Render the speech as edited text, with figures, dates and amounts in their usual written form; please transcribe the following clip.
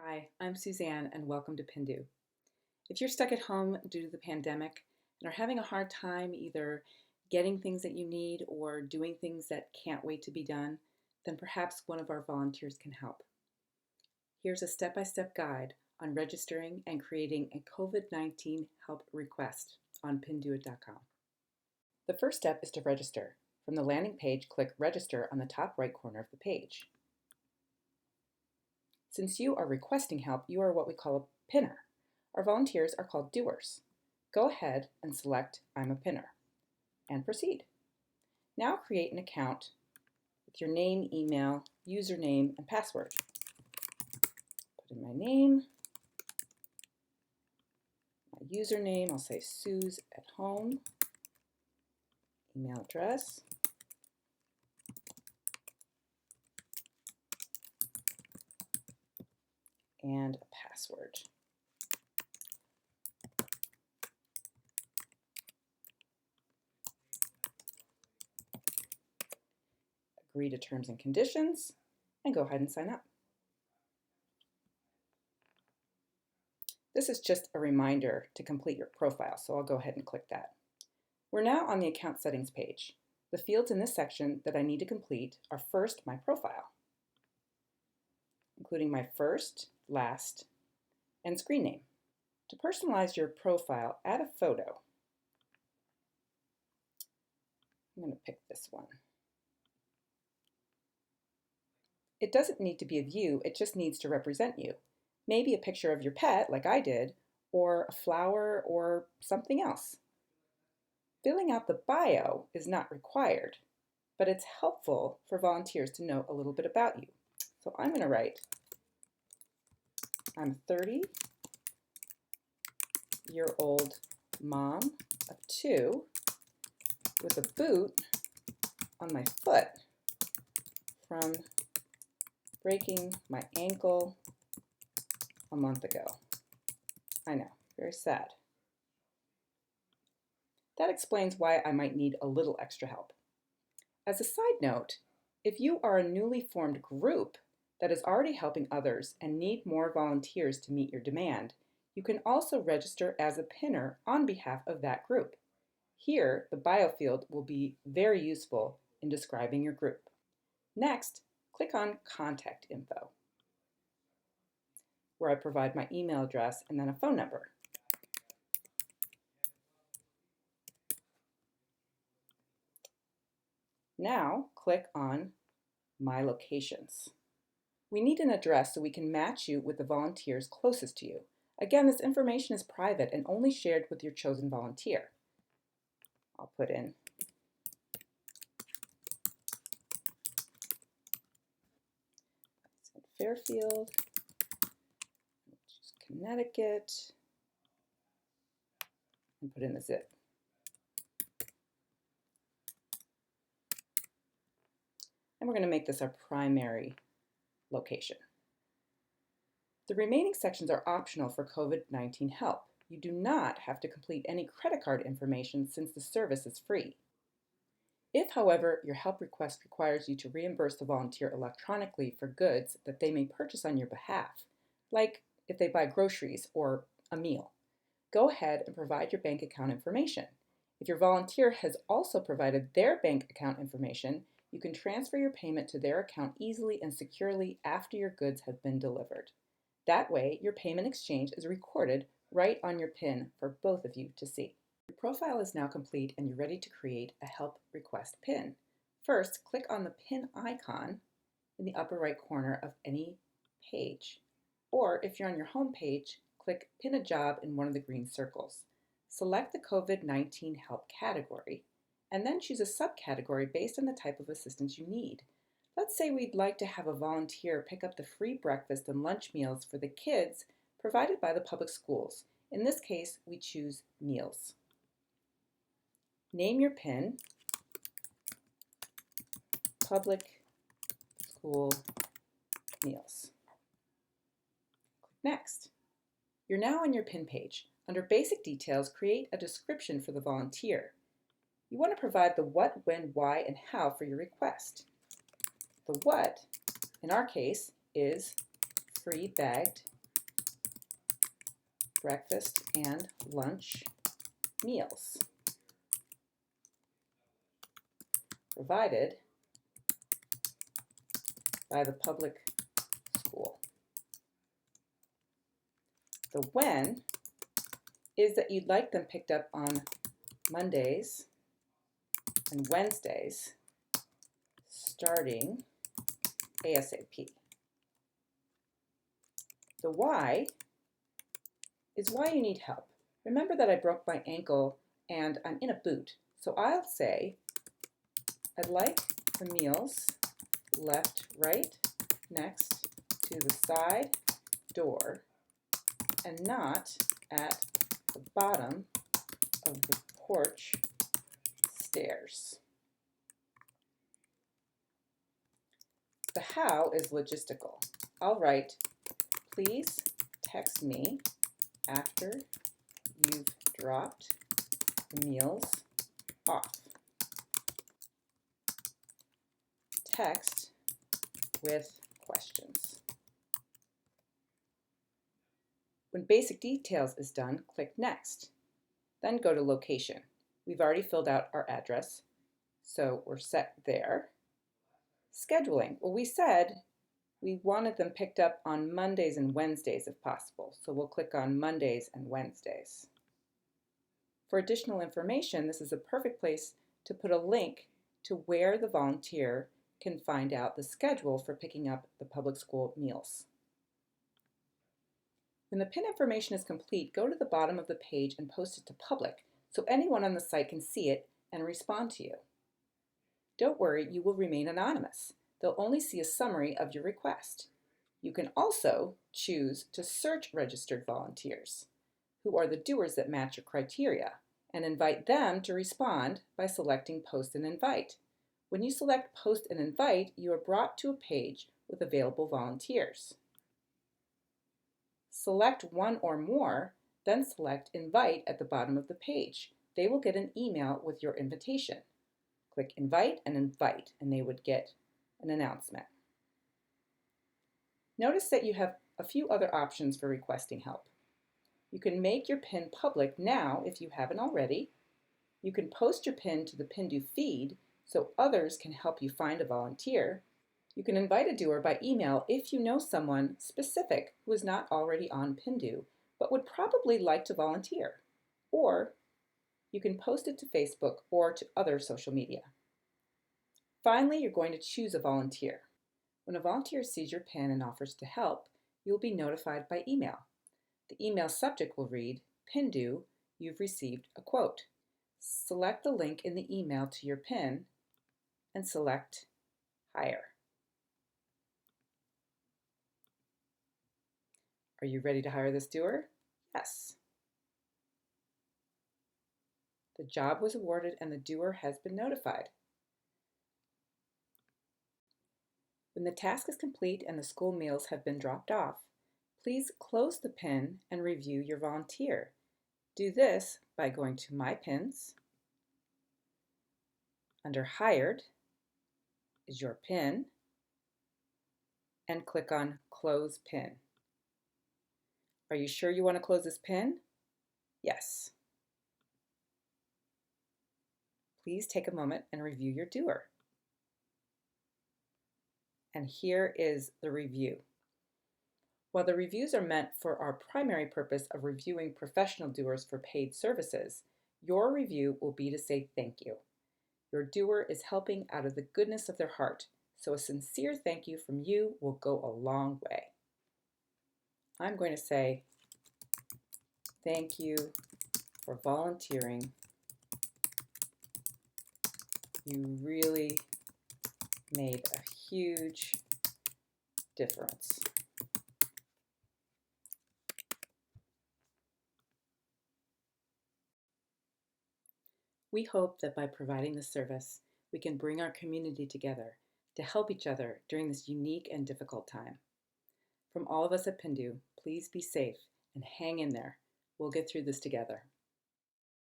Hi, I'm Suzanne and welcome to Pindu. If you're stuck at home due to the pandemic and are having a hard time either getting things that you need or doing things that can't wait to be done, then perhaps one of our volunteers can help. Here's a step-by-step guide on registering and creating a COVID-19 help request on pinduit.com. The first step is to register. From the landing page, click Register on the top right corner of the page. Since you are requesting help, you are what we call a pinner. Our volunteers are called doers. Go ahead and select I'm a pinner and proceed. Now create an account with your name, email, username, and password. Put in my name, my username, I'll say Suze at home, email address, and a password. Agree to terms and conditions, and go ahead and sign up. This is just a reminder to complete your profile, so I'll go ahead and click that. We're now on the account settings page. The fields in this section that I need to complete are first my profile, including my first, last, and screen name. To personalize your profile, add a photo. I'm going to pick this one. It doesn't need to be of you, it just needs to represent you. Maybe a picture of your pet, like I did, or a flower, or something else. Filling out the bio is not required, but it's helpful for volunteers to know a little bit about you. So I'm going to write, I'm 30-year-old mom of 2 with a boot on my foot from breaking my ankle a month ago. I know, very sad. That explains why I might need a little extra help. As a side note, if you are a newly formed group that is already helping others and need more volunteers to meet your demand, you can also register as a pinner on behalf of that group. Here, the bio field will be very useful in describing your group. Next, click on Contact Info, where I provide my email address and then a phone number. Now, click on My Locations. We need an address so we can match you with the volunteers closest to you. Again, this information is private and only shared with your chosen volunteer. I'll put in Fairfield, Connecticut, and put in the zip. And we're going to make this our primary location. The remaining sections are optional for COVID-19 help. You do not have to complete any credit card information since the service is free. If, however, your help request requires you to reimburse the volunteer electronically for goods that they may purchase on your behalf, like if they buy groceries or a meal, go ahead and provide your bank account information. If your volunteer has also provided their bank account information, you can transfer your payment to their account easily and securely after your goods have been delivered. That way, your payment exchange is recorded right on your PIN for both of you to see. Your profile is now complete and you're ready to create a help request PIN. First, click on the PIN icon in the upper right corner of any page. Or if you're on your home page, click Pin a Job in one of the green circles. Select the COVID-19 help category and then choose a subcategory based on the type of assistance you need. Let's say we'd like to have a volunteer pick up the free breakfast and lunch meals for the kids provided by the public schools. In this case, we choose meals. Name your PIN, public school meals. Next. You're now on your PIN page. Under Basic Details, create a description for the volunteer. You want to provide the what, when, why, and how for your request. The what, in our case, is free bagged breakfast and lunch meals provided by the public school. The when is that you'd like them picked up on Mondays and Wednesdays starting ASAP. The why is why you need help. Remember that I broke my ankle and I'm in a boot, so I'll say I'd like the meals left right next to the side door and not at the bottom of the porch stairs. The how is logistical. I'll write, please text me after you've dropped the meals off. Text with questions. When basic details is done, click Next. Then go to Location. We've already filled out our address, so we're set there. Scheduling. Well, we said we wanted them picked up on Mondays and Wednesdays if possible, so we'll click on Mondays and Wednesdays. For additional information, this is a perfect place to put a link to where the volunteer can find out the schedule for picking up the public school meals. When the PIN information is complete, go to the bottom of the page and post it to public so anyone on the site can see it and respond to you. Don't worry, you will remain anonymous. They'll only see a summary of your request. You can also choose to search registered volunteers, who are the doers that match your criteria, and invite them to respond by selecting Post and Invite. When you select Post and Invite, you are brought to a page with available volunteers. Select one or more, then select Invite at the bottom of the page. They will get an email with your invitation. Click Invite, and they would get an announcement. Notice that you have a few other options for requesting help. You can make your PIN public now if you haven't already. You can post your PIN to the Pindoo feed so others can help you find a volunteer. You can invite a doer by email if you know someone specific who is not already on Pindoo but would probably like to volunteer. Or you can post it to Facebook or to other social media. Finally, you're going to choose a volunteer. When a volunteer sees your PIN and offers to help, you will be notified by email. The email subject will read, Pindoo, you've received a quote. Select the link in the email to your PIN and select Hire. Are you ready to hire this doer? Yes. The job was awarded and the doer has been notified. When the task is complete and the school meals have been dropped off, please close the PIN and review your volunteer. Do this by going to My PINs. Under Hired is your PIN, and click on Close PIN. Are you sure you want to close this PIN? Yes. Please take a moment and review your doer. And here is the review. While the reviews are meant for our primary purpose of reviewing professional doers for paid services, your review will be to say thank you. Your doer is helping out of the goodness of their heart, so a sincere thank you from you will go a long way. I'm going to say, thank you for volunteering. You really made a huge difference. We hope that by providing this service, we can bring our community together to help each other during this unique and difficult time. From all of us at Pindoo, please be safe and hang in there. We'll get through this together.